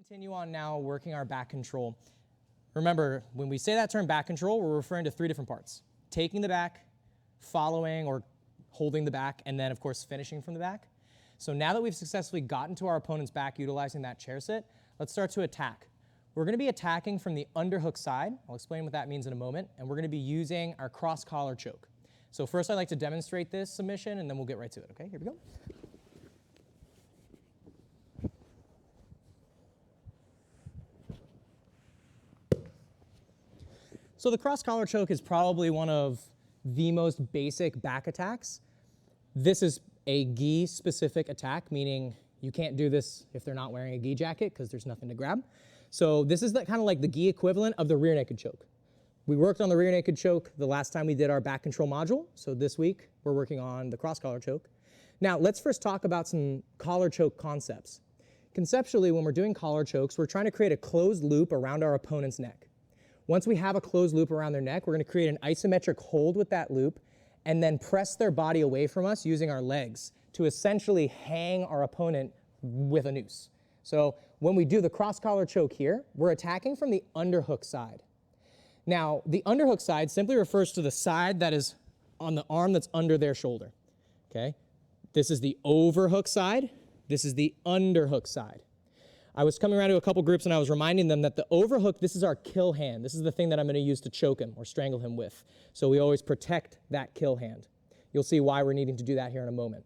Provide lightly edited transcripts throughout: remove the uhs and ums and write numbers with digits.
continue on now working our back control. Remember, when we say that term back control, we're referring to three different parts. Taking the back, following or holding the back, and then of course finishing from the back. So now that we've successfully gotten to our opponent's back utilizing that chair sit, let's start to attack. We're going to be attacking from the underhook side. I'll explain what that means in a moment. And we're going to be using our cross collar choke. So first I'd like to demonstrate this submission and then we'll get right to it. Okay, here we go. So the cross collar choke is probably one of the most basic back attacks. This is a gi specific attack, meaning you can't do this if they're not wearing a gi jacket because there's nothing to grab. So this is kind of like the gi equivalent of the rear naked choke. We worked on the rear naked choke the last time we did our back control module. So this week we're working on the cross collar choke. Now let's first talk about some collar choke concepts. Conceptually, when we're doing collar chokes, we're trying to create a closed loop around our opponent's neck. Once we have a closed loop around their neck, we're going to create an isometric hold with that loop and then press their body away from us using our legs to essentially hang our opponent with a noose. So when we do the cross collar choke here, we're attacking from the underhook side. Now, the underhook side simply refers to the side that is on the arm that's under their shoulder. Okay? This is the overhook side. This is the underhook side. I was coming around to a couple groups and I was reminding them that the overhook, this is our kill hand. This is the thing that I'm going to use to choke him or strangle him with. So we always protect that kill hand. You'll see why we're needing to do that here in a moment.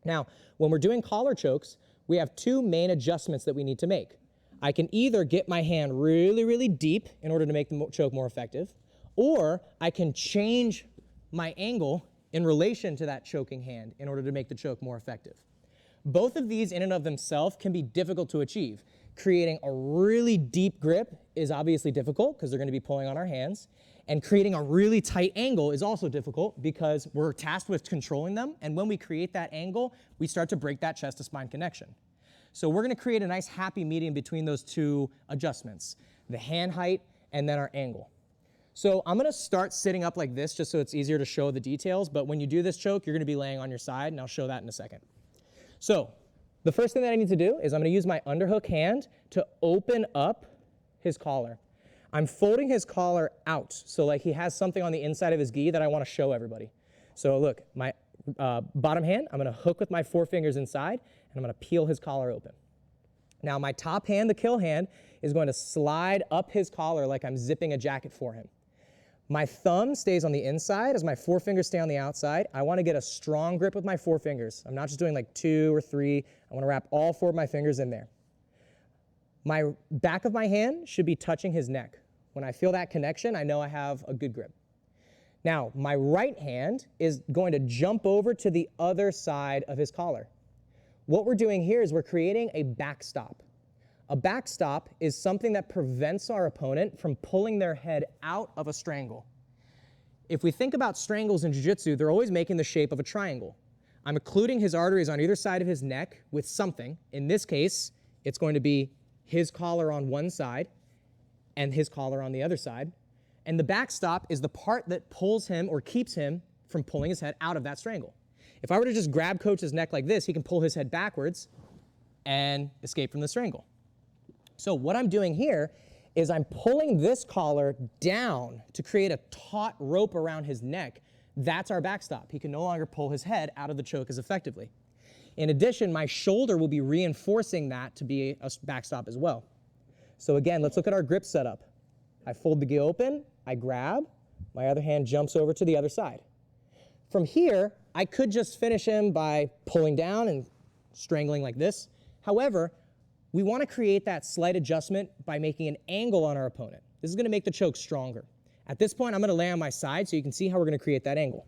Now, when we're doing collar chokes, we have two main adjustments that we need to make. I can either get my hand really, really deep in order to make the choke more effective, or I can change my angle in relation to that choking hand in order to make the choke more effective. Both of these in and of themselves can be difficult to achieve. Creating a really deep grip is obviously difficult because they're going to be pulling on our hands. And creating a really tight angle is also difficult because we're tasked with controlling them. And when we create that angle, we start to break that chest to spine connection. So we're going to create a nice happy medium between those two adjustments, the hand height and then our angle. So I'm going to start sitting up like this just so it's easier to show the details. But when you do this choke, you're going to be laying on your side, and I'll show that in a second. So the first thing that I need to do is I'm going to use my underhook hand to open up his collar. I'm folding his collar out so like he has something on the inside of his gi that I want to show everybody. So look, my bottom hand, I'm going to hook with my forefingers inside and I'm going to peel his collar open. Now my top hand, the kill hand, is going to slide up his collar like I'm zipping a jacket for him. My thumb stays on the inside as my forefingers stay on the outside. I want to get a strong grip with my forefingers. I'm not just doing like 2 or 3. I want to wrap all 4 of my fingers in there. My back of my hand should be touching his neck. When I feel that connection, I know I have a good grip. Now, my right hand is going to jump over to the other side of his collar. What we're doing here is we're creating a backstop. A backstop is something that prevents our opponent from pulling their head out of a strangle. If we think about strangles in Jiu Jitsu, they're always making the shape of a triangle. I'm occluding his arteries on either side of his neck with something. In this case, it's going to be his collar on one side and his collar on the other side. And the backstop is the part that pulls him or keeps him from pulling his head out of that strangle. If I were to just grab Coach's neck like this, he can pull his head backwards and escape from the strangle. So what I'm doing here is I'm pulling this collar down to create a taut rope around his neck. That's our backstop. He can no longer pull his head out of the choke as effectively. In addition, my shoulder will be reinforcing that to be a backstop as well. So again, let's look at our grip setup. I fold the gi open, I grab, my other hand jumps over to the other side. From here, I could just finish him by pulling down and strangling like this. However, we want to create that slight adjustment by making an angle on our opponent. This is going to make the choke stronger. At this point, I'm going to lay on my side so you can see how we're going to create that angle.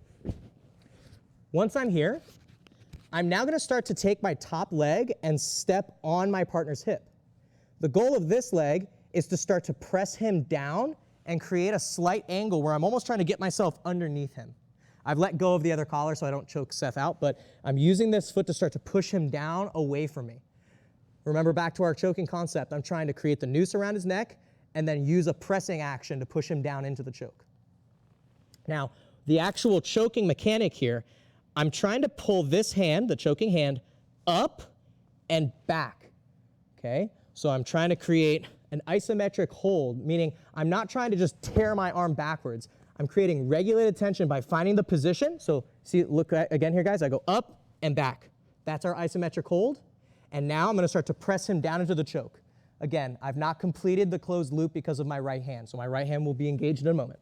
Once I'm here, I'm now going to start to take my top leg and step on my partner's hip. The goal of this leg is to start to press him down and create a slight angle where I'm almost trying to get myself underneath him. I've let go of the other collar so I don't choke Seth out, but I'm using this foot to start to push him down away from me. Remember back to our choking concept, I'm trying to create the noose around his neck and then use a pressing action to push him down into the choke. Now, the actual choking mechanic here, I'm trying to pull this hand, the choking hand, up and back, okay? So I'm trying to create an isometric hold, meaning I'm not trying to just tear my arm backwards. I'm creating regulated tension by finding the position. So see, look again here, guys. I go up and back. That's our isometric hold. And now I'm going to start to press him down into the choke. Again, I've not completed the closed loop because of my right hand. So my right hand will be engaged in a moment.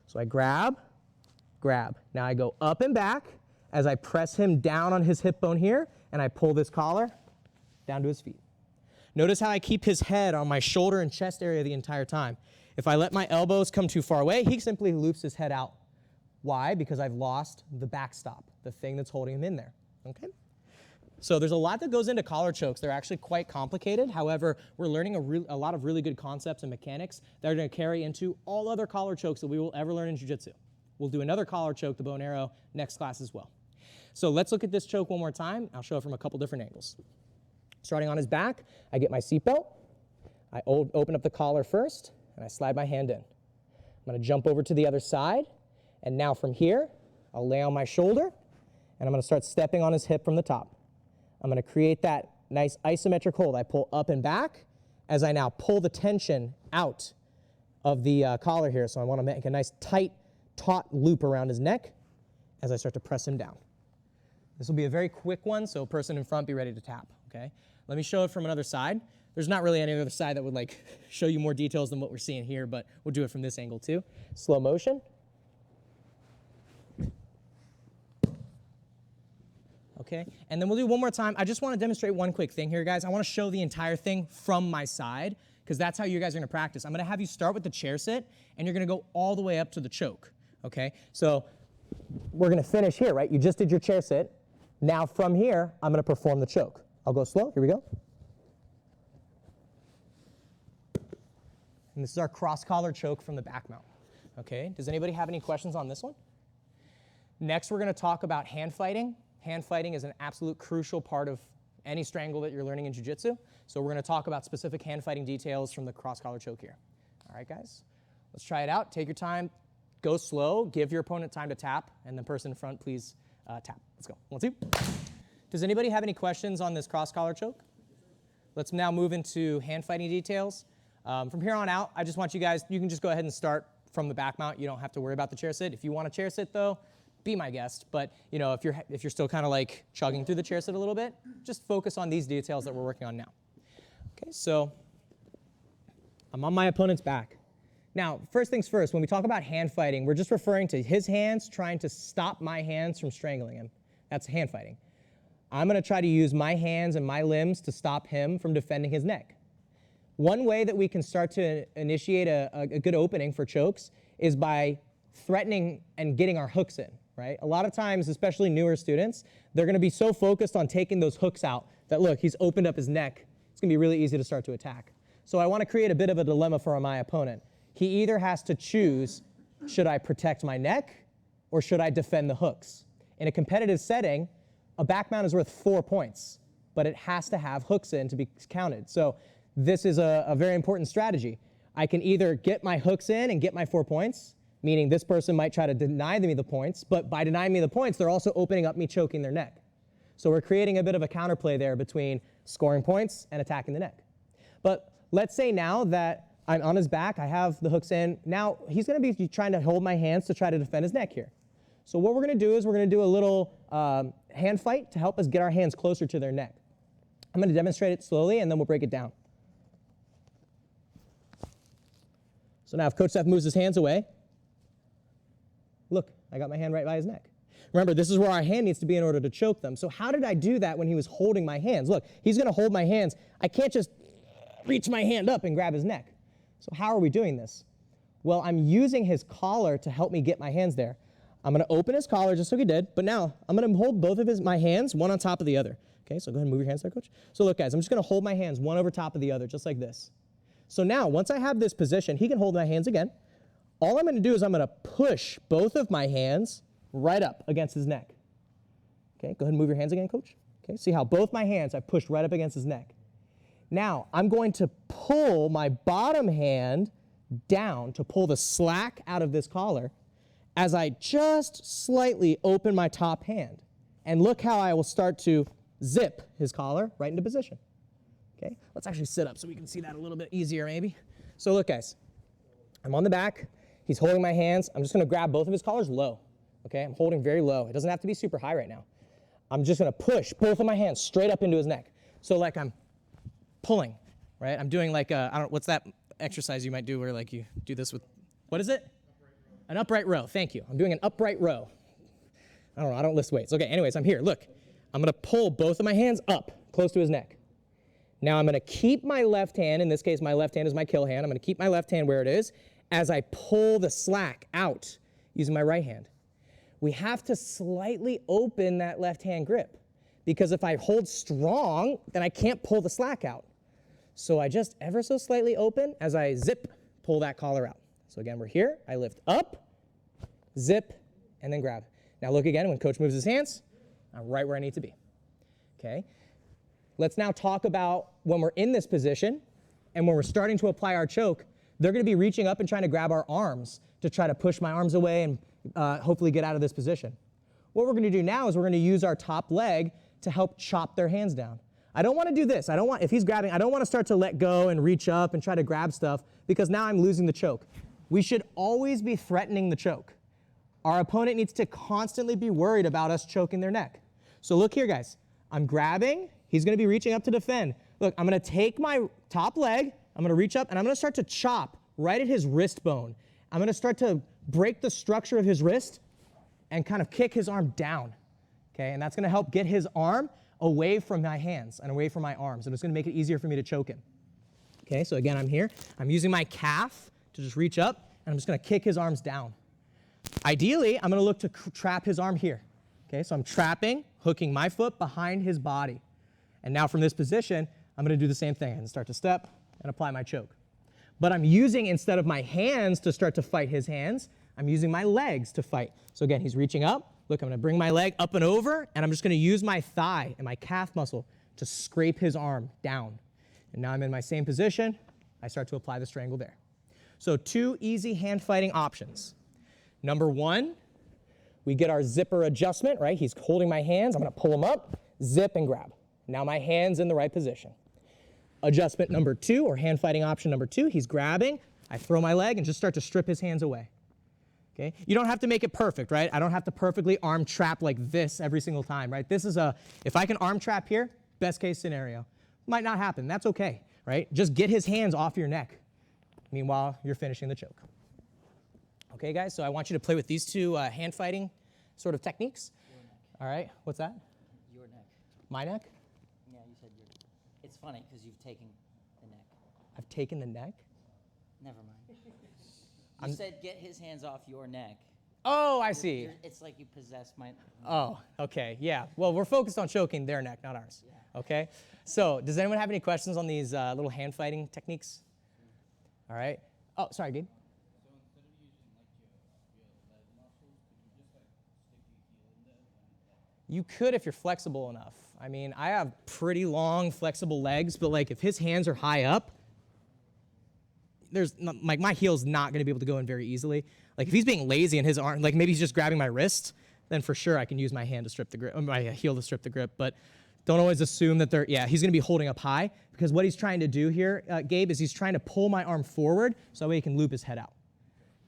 So I grab, grab. Now I go up and back as I press him down on his hip bone here, and I pull this collar down to his feet. Notice how I keep his head on my shoulder and chest area the entire time. If I let my elbows come too far away, he simply loops his head out. Why? Because I've lost the backstop, the thing that's holding him in there. Okay? So there's a lot that goes into collar chokes. They're actually quite complicated. However, we're learning a lot of really good concepts and mechanics that are going to carry into all other collar chokes that we will ever learn in Jiu Jitsu. We'll do another collar choke, the bow and arrow, next class as well. So let's look at this choke one more time. I'll show it from a couple different angles. Starting on his back, I get my seatbelt. I open up the collar first, and I slide my hand in. I'm going to jump over to the other side, and now from here, I'll lay on my shoulder, and I'm going to start stepping on his hip from the top. I'm going to create that nice isometric hold. I pull up and back as I now pull the tension out of the collar here. So I want to make a nice tight, taut loop around his neck as I start to press him down. This will be a very quick one, so person in front, be ready to tap, okay? Let me show it from another side. There's not really any other side that would like show you more details than what we're seeing here, but we'll do it from this angle too. Slow motion. Okay, and then we'll do one more time. I just want to demonstrate one quick thing here, guys. I want to show the entire thing from my side, because that's how you guys are going to practice. I'm going to have you start with the chair sit, and you're going to go all the way up to the choke, okay? So we're going to finish here, right? You just did your chair sit. Now from here, I'm going to perform the choke. I'll go slow. Here we go. And this is our cross-collar choke from the back mount, okay? Does anybody have any questions on this one? Next, we're going to talk about hand fighting. Hand fighting is an absolute crucial part of any strangle that you're learning in Jiu Jitsu. So we're going to talk about specific hand fighting details from the cross-collar choke here. All right, guys? Let's try it out. Take your time. Go slow. Give your opponent time to tap. And the person in front, please tap. Let's go. 1, 2. Does anybody have any questions on this cross-collar choke? Let's now move into hand fighting details. From here on out, I just want you guys, you can just go ahead and start from the back mount. You don't have to worry about the chair sit. If you want a chair sit, though, be my guest. But you know, if you're still kind of like chugging through the chair sit a little bit, just focus on these details that we're working on now. Okay, so I'm on my opponent's back. Now, first things first, when we talk about hand fighting, we're just referring to his hands trying to stop my hands from strangling him. That's hand fighting. I'm going to try to use my hands and my limbs to stop him from defending his neck. One way that we can start to initiate a good opening for chokes is by threatening and getting our hooks in, right? A lot of times, especially newer students, they're going to be so focused on taking those hooks out that, look, he's opened up his neck. It's going to be really easy to start to attack. So I want to create a bit of a dilemma for my opponent. He either has to choose, should I protect my neck or should I defend the hooks? In a competitive setting, a back mount is worth 4 points, but it has to have hooks in to be counted. So this is a very important strategy. I can either get my hooks in and get my 4 points, meaning this person might try to deny me the points, but by denying me the points, they're also opening up me choking their neck. So we're creating a bit of a counterplay there between scoring points and attacking the neck. But let's say now that I'm on his back, I have the hooks in. Now he's going to be trying to hold my hands to try to defend his neck here. So what we're going to do is we're going to do a little hand fight to help us get our hands closer to their neck. I'm going to demonstrate it slowly, and then we'll break it down. So now if Coach Seth moves his hands away, look, I got my hand right by his neck. Remember, this is where our hand needs to be in order to choke them. So how did I do that when he was holding my hands? Look, he's going to hold my hands. I can't just reach my hand up and grab his neck. So how are we doing this? Well, I'm using his collar to help me get my hands there. I'm going to open his collar just like he did, but now I'm going to hold both of my hands, one on top of the other. Okay, so go ahead and move your hands there, Coach. So look, guys, I'm just going to hold my hands one over top of the other, just like this. So now, once I have this position, he can hold my hands again. All I'm going to do is I'm going to push both of my hands right up against his neck. Okay, go ahead and move your hands again, Coach. Okay, see how both my hands I pushed right up against his neck. Now, I'm going to pull my bottom hand down to pull the slack out of this collar as I just slightly open my top hand. And look how I will start to zip his collar right into position. Okay, let's actually sit up so we can see that a little bit easier maybe. So look guys, I'm on the back, he's holding my hands, I'm just gonna grab both of his collars low, okay? I'm holding very low, it doesn't have to be super high right now. I'm just gonna push both of my hands straight up into his neck. So like I'm pulling, right? I'm doing like what's that exercise you might do where like you do this with, what is it? An upright row, thank you. I'm doing an upright row. I don't know, I don't lift weights. Okay, anyways, I'm here, look. I'm gonna pull both of my hands up, close to his neck. Now I'm gonna keep my left hand, in this case my left hand is my kill hand, I'm gonna keep my left hand where it is as I pull the slack out using my right hand. We have to slightly open that left hand grip because if I hold strong, then I can't pull the slack out. So I just ever so slightly open as I zip, pull that collar out. So again, we're here, I lift up, zip, and then grab. Now look again, when coach moves his hands, I'm right where I need to be, okay? Let's now talk about when we're in this position and when we're starting to apply our choke, they're gonna be reaching up and trying to grab our arms to try to push my arms away and hopefully get out of this position. What we're gonna do now is we're gonna use our top leg to help chop their hands down. I don't wanna do this. If he's grabbing, I don't wanna start to let go and reach up and try to grab stuff because now I'm losing the choke. We should always be threatening the choke. Our opponent needs to constantly be worried about us choking their neck. So look here, guys. I'm grabbing. He's going to be reaching up to defend. Look, I'm going to take my top leg. I'm going to reach up, and I'm going to start to chop right at his wrist bone. I'm going to start to break the structure of his wrist and kind of kick his arm down. Okay, and that's going to help get his arm away from my hands and away from my arms, and it's going to make it easier for me to choke him. Okay, so again, I'm here. I'm using my calf to just reach up, and I'm just going to kick his arms down. Ideally, I'm going to look to trap his arm here. Okay, so I'm trapping, hooking my foot behind his body. And now from this position, I'm going to do the same thing and start to step and apply my choke. But I'm using, instead of my hands to start to fight his hands, I'm using my legs to fight. So again, he's reaching up. Look, I'm going to bring my leg up and over, and I'm just going to use my thigh and my calf muscle to scrape his arm down. And now I'm in my same position. I start to apply the strangle there. So 2 easy hand fighting options. Number 1, we get our zipper adjustment, right? He's holding my hands. I'm going to pull him up, zip, and grab. Now my hand's in the right position. Adjustment number 2, or hand fighting option number 2, he's grabbing. I throw my leg and just start to strip his hands away. Okay? You don't have to make it perfect, right? I don't have to perfectly arm trap like this every single time, right? This is if I can arm trap here, best case scenario. Might not happen. That's okay, right? Just get his hands off your neck. Meanwhile, you're finishing the choke. Okay, guys, so I want you to play with these 2 hand fighting sort of techniques. All right, what's that? Your neck. My neck? Yeah, you said your. It's funny because you've taken the neck. I've taken the neck? Never mind. You said get his hands off your neck. Oh, I see. It's like you possess my. Oh, okay, yeah. Well, we're focused on choking their neck, not ours. Yeah. Okay? So, does anyone have any questions on these little hand fighting techniques? All right. Oh, sorry, Gabe. You could if you're flexible enough. I mean, I have pretty long, flexible legs, but like if his hands are high up, my heel's not going to be able to go in very easily. Like if he's being lazy and his arm, like maybe he's just grabbing my wrist, then for sure I can use my hand to strip the grip, or my heel to strip the grip. But don't always assume that he's going to be holding up high because what he's trying to do here, Gabe, is he's trying to pull my arm forward so that way he can loop his head out.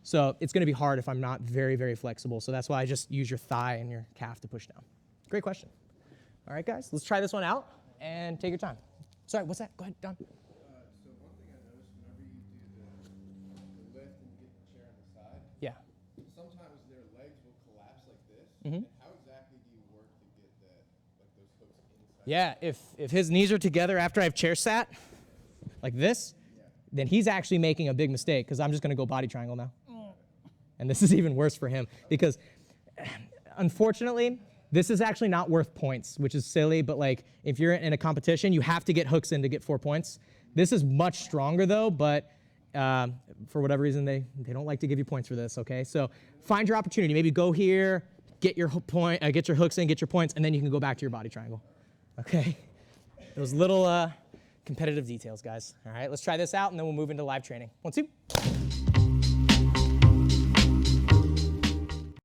So it's going to be hard if I'm not very, very flexible. So that's why I just use your thigh and your calf to push down. Great question. All right, guys, let's try this one out and take your time. Sorry, what's that? Go ahead, Don. So one thing I noticed whenever you do the lift and get the chair on the side, Yeah. sometimes their legs will collapse like this. Mm-hmm. And how exactly do you work to get those hooks inside? Yeah, if his knees are together after I've chair sat, like this, then he's actually making a big mistake because I'm just going to go body triangle now. And this is even worse for him because, unfortunately, this is actually not worth points, which is silly, but like if you're in a competition, you have to get hooks in to get 4 points. This is much stronger though, but for whatever reason, they don't like to give you points for this, okay? So find your opportunity. Maybe go here, get your get your hooks in, get your points, and then you can go back to your body triangle, okay? Those little competitive details, guys. All right, let's try this out, and then we'll move into live training. 1, 2.